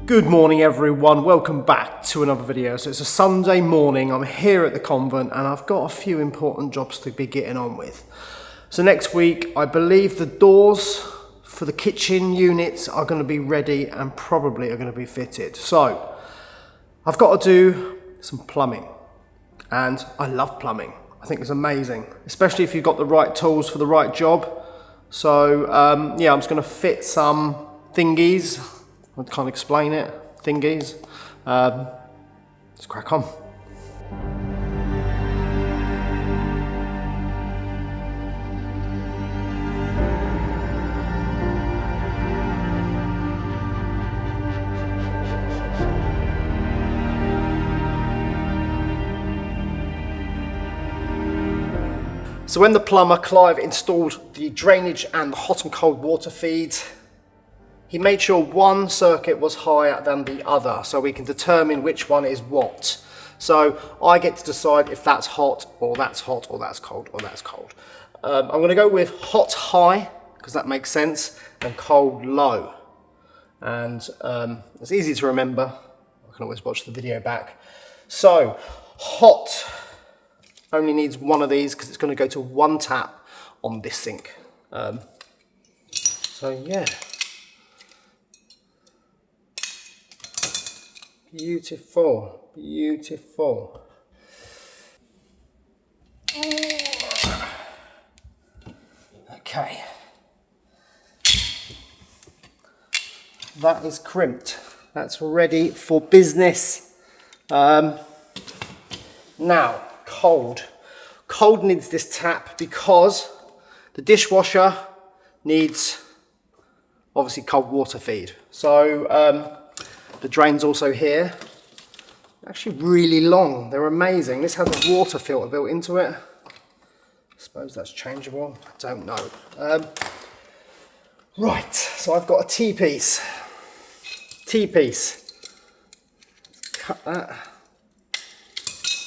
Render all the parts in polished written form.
Good morning everyone, welcome back to another video. So it's a Sunday morning, I'm here at the convent and I've got a few important jobs to be getting on with. So next week I believe the doors for the kitchen units are going to be ready and probably are going to be fitted. So I've got to do some plumbing and I love plumbing. I think it's amazing, especially if you've got the right tools for the right job. So yeah, I'm just going to fit some thingies. I can't explain it, thingies. Let's crack on. So when the plumber Clive installed the drainage and the hot and cold water feeds, he made sure one circuit was higher than the other so we can determine which one is what. So I get to decide if that's hot or that's hot or that's cold or that's cold. I'm going to go with hot high because that makes sense and cold low. And it's easy to remember. I can always watch the video back. So hot only needs one of these because it's going to go to one tap on this sink. So yeah. Beautiful, beautiful. Okay. That is crimped. That's ready for business. Now, cold. Cold needs this tap because the dishwasher needs obviously cold water feed. So the drain's also here. Actually really long, they're amazing. This has a water filter built into it. I suppose that's changeable, I don't know. Right, so I've got a T-piece. T-piece. Cut that.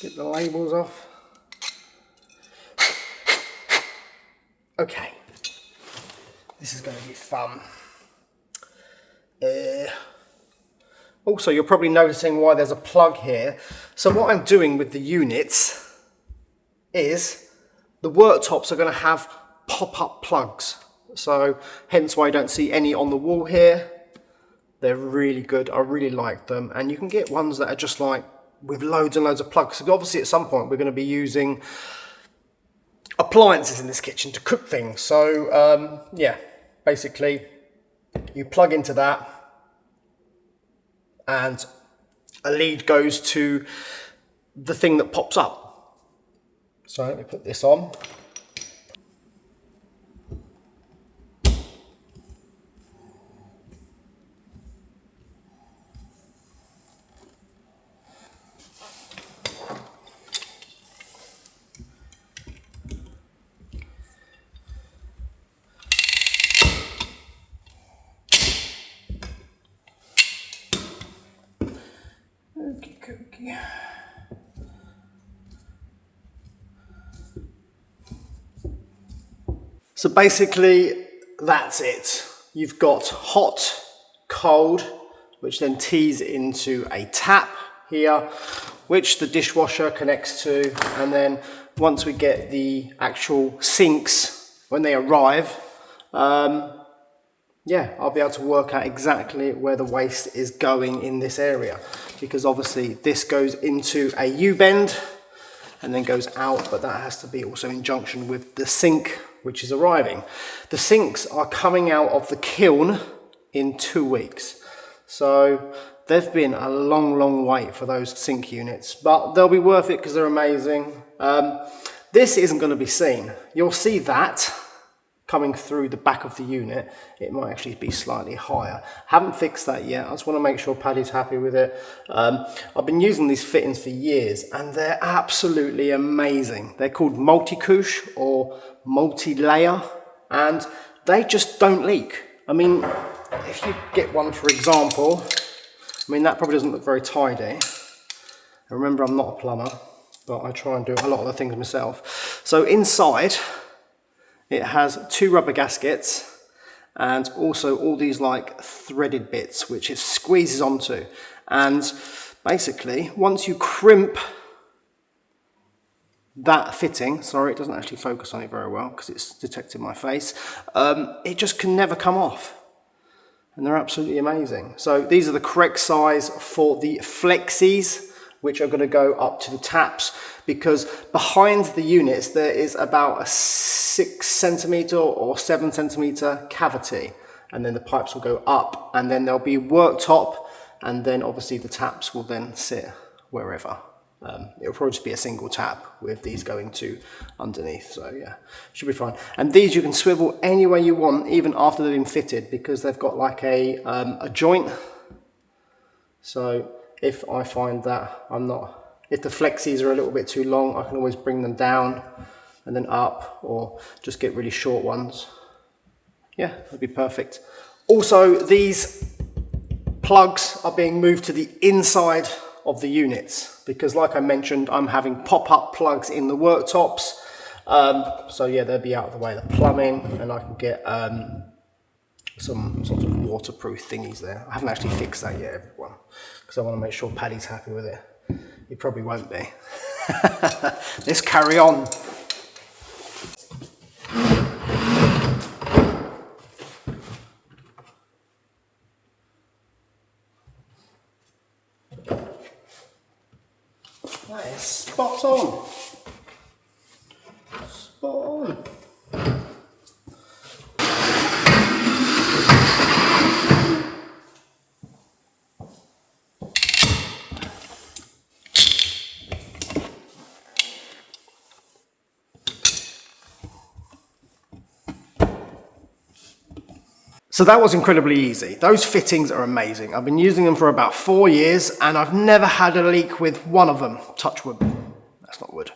Get the labels off. Okay, this is going to be fun. Also, you're probably noticing why there's a plug here. So what I'm doing with the units is the worktops are going to have pop-up plugs. So hence why you don't see any on the wall here. They're really good. I really like them. And you can get ones that are just like with loads and loads of plugs. So obviously at some point we're going to be using appliances in this kitchen to cook things. So yeah, basically you plug into that and a lead goes to the thing that pops up. So let me put this on. Okay. So basically that's it. You've got hot, cold, which then tees into a tap here, which the dishwasher connects to, and then once we get the actual sinks, when they arrive, yeah, I'll be able to work out exactly where the waste is going in this area, because obviously this goes into a U-bend and then goes out, but that has to be also in junction with the sink which is arriving. The sinks are coming out of the kiln in 2 weeks. So they've been a long wait for those sink units, but they'll be worth it because they're amazing. This isn't going to be seen. You'll see that coming through the back of the unit. It might actually be slightly higher. Haven't fixed that yet. I just want to make sure Paddy's happy with it. I've been using these fittings for years and they're absolutely amazing. They're called multi-couche or multi-layer and they just don't leak. I mean, if you get one for example, I mean that probably doesn't look very tidy. Remember, I'm not a plumber, but I try and do a lot of the things myself. So inside it has 2 rubber gaskets and also all these like threaded bits which it squeezes onto. And basically, once you crimp that fitting, sorry, it doesn't actually focus on it very well because it's detected my face, it just can never come off. And they're absolutely amazing. So these are the correct size for the flexies, which are going to go up to the taps, because behind the units there is about a 6 centimetre or 7 centimetre cavity, and then the pipes will go up, and then there'll be worktop, and then obviously the taps will then sit wherever. It'll probably just be a single tap with these going to underneath, so yeah, should be fine. And these you can swivel any way you want, even after they've been fitted, because they've got like a joint. So if I find that if the flexies are a little bit too long, I can always bring them down and then up, or just get really short ones. Yeah, that'd be perfect. Also, these plugs are being moved to the inside of the units, because like I mentioned, I'm having pop-up plugs in the worktops. So yeah, they'll be out of the way of the plumbing, and I can get some sort of waterproof thingies there. I haven't actually fixed that yet, everyone, because I want to make sure Paddy's happy with it. He probably won't be. Let's carry on. That is spot on. Spot on. So that was incredibly easy. Those fittings are amazing. I've been using them for about 4 years and I've never had a leak with one of them. Touch wood. That's not wood.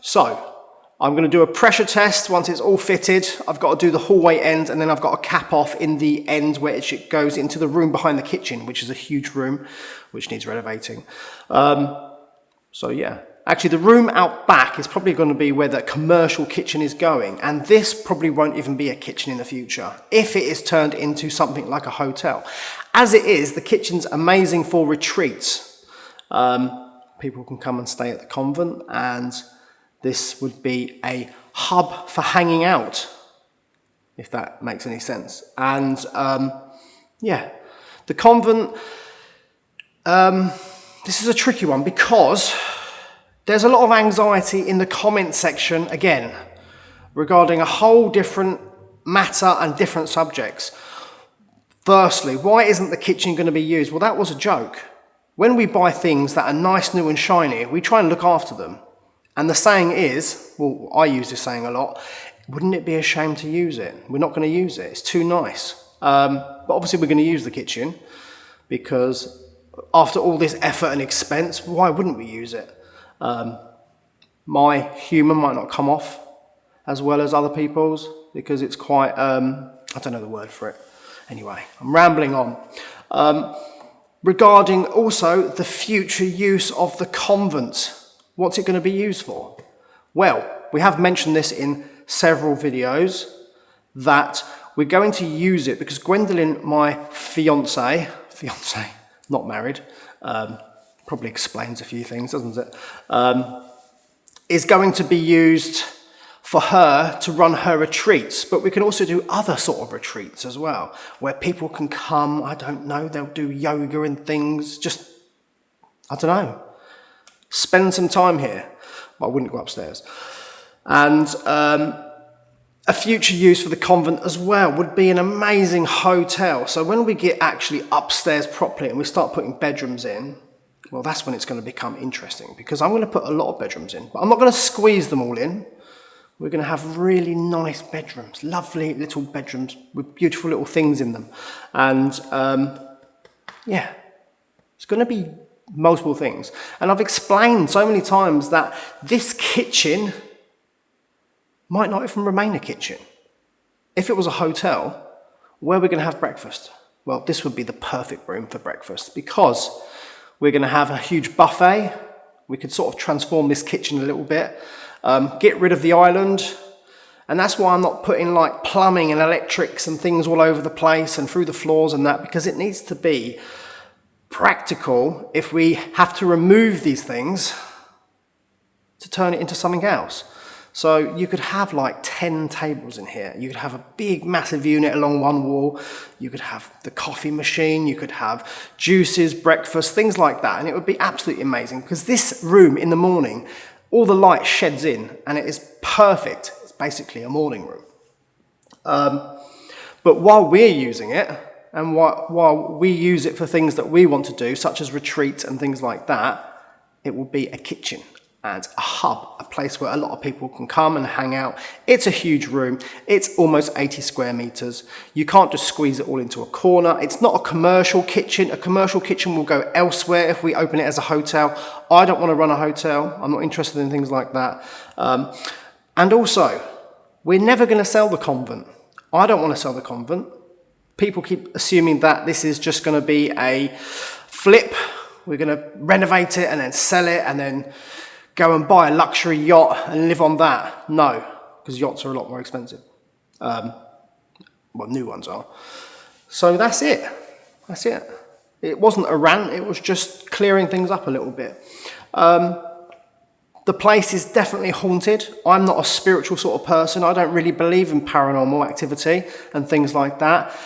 So I'm going to do a pressure test once it's all fitted. I've got to do the hallway end, and then I've got a cap off in the end where it goes into the room behind the kitchen, which is a huge room which needs renovating. So yeah. Actually, the room out back is probably going to be where the commercial kitchen is going, and this probably won't even be a kitchen in the future if it is turned into something like a hotel. As it is, the kitchen's amazing for retreats. People can come and stay at the convent, and this would be a hub for hanging out, if that makes any sense. And yeah, the convent, this is a tricky one because there's a lot of anxiety in the comment section, again, regarding a whole different matter and different subjects. Firstly, why isn't the kitchen going to be used? Well, that was a joke. When we buy things that are nice, new and shiny, we try and look after them. And the saying is, well, I use this saying a lot, wouldn't it be a shame to use it? We're not going to use it. It's too nice. But obviously we're going to use the kitchen, because after all this effort and expense, why wouldn't we use it? My humour might not come off as well as other people's, because it's quite, I don't know the word for it. Anyway, I'm rambling on. Regarding also the future use of the convent, what's it going to be used for? Well, we have mentioned this in several videos, that we're going to use it because Gwendolyn, my fiance, not married, probably explains a few things, doesn't it? Is going to be used for her to run her retreats, but we can also do other sort of retreats as well, where people can come, I don't know, they'll do yoga and things, just, I don't know, spend some time here. But I wouldn't go upstairs. And a future use for the convent as well would be an amazing hotel. So when we get actually upstairs properly and we start putting bedrooms in, well, that's when it's going to become interesting, because I'm going to put a lot of bedrooms in, but I'm not going to squeeze them all in. We're going to have really nice bedrooms, lovely little bedrooms with beautiful little things in them. And yeah, it's going to be multiple things. And I've explained so many times that this kitchen might not even remain a kitchen. If it was a hotel, where are we going to have breakfast? Well, this would be the perfect room for breakfast, because we're going to have a huge buffet. We could sort of transform this kitchen a little bit, get rid of the island, And that's why I'm not putting like plumbing and electrics and things all over the place and through the floors and that, because it needs to be practical if we have to remove these things to turn it into something else. So you could have like 10 tables in here. You could have a big, massive unit along one wall. You could have the coffee machine. You could have juices, breakfast, things like that. And it would be absolutely amazing, because this room in the morning, all the light sheds in and it is perfect. It's basically a morning room. But while we're using it, and while we use it for things that we want to do, such as retreats and things like that, it will be a kitchen and a hub, a place where a lot of people can come and hang out. It's a huge room. It's almost 80 square meters. You can't just squeeze it all into a corner. It's not a commercial kitchen. A commercial kitchen will go elsewhere if we open it as a hotel. I don't want to run a hotel. I'm not interested in things like that. And also, we're never going to sell the convent. I don't want to sell the convent. People keep assuming that this is just going to be a flip. We're going to renovate it and then sell it and then go and buy a luxury yacht and live on that. No, because yachts are a lot more expensive. Well, new ones are. So that's it. That's it. It wasn't a rant. It was just clearing things up a little bit. The place is definitely haunted. I'm not a spiritual sort of person. I don't really believe in paranormal activity and things like that.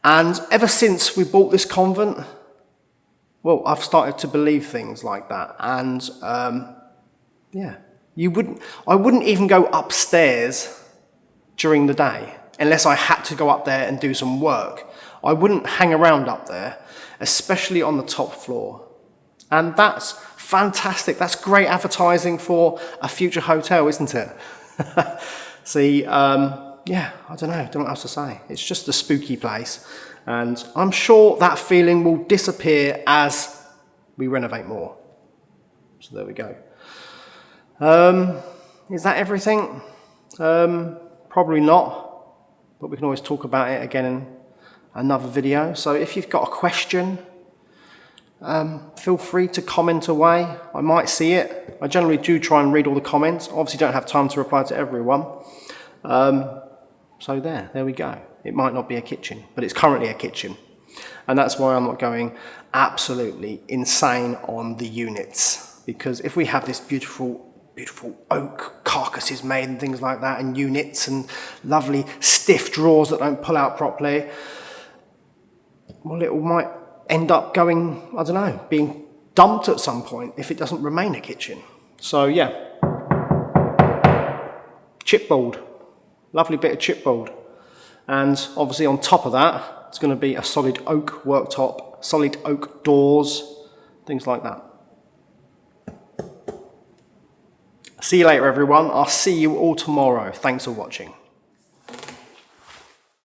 And ever since we bought this convent, well, I've started to believe things like that. And yeah, I wouldn't even go upstairs during the day unless I had to go up there and do some work. I wouldn't hang around up there, especially on the top floor. And that's fantastic. That's great advertising for a future hotel, isn't it? See, yeah, I don't know what else to say. It's just a spooky place. And I'm sure that feeling will disappear as we renovate more. So there we go. Is that everything? Probably not, but we can always talk about it again in another video. So if you've got a question, feel free to comment away. I might see it. I generally do try and read all the comments. Obviously don't have time to reply to everyone. So there we go. It might not be a kitchen, but it's currently a kitchen. And that's why I'm not going absolutely insane on the units. Because if we have this beautiful oak carcasses made and things like that, and units and lovely stiff drawers that don't pull out properly, well, it might end up going, I don't know, being dumped at some point if it doesn't remain a kitchen. So yeah, chipboard, lovely bit of chipboard. And obviously on top of that, it's going to be a solid oak worktop, solid oak doors, things like that. See you later, everyone. I'll see you all tomorrow. Thanks for watching.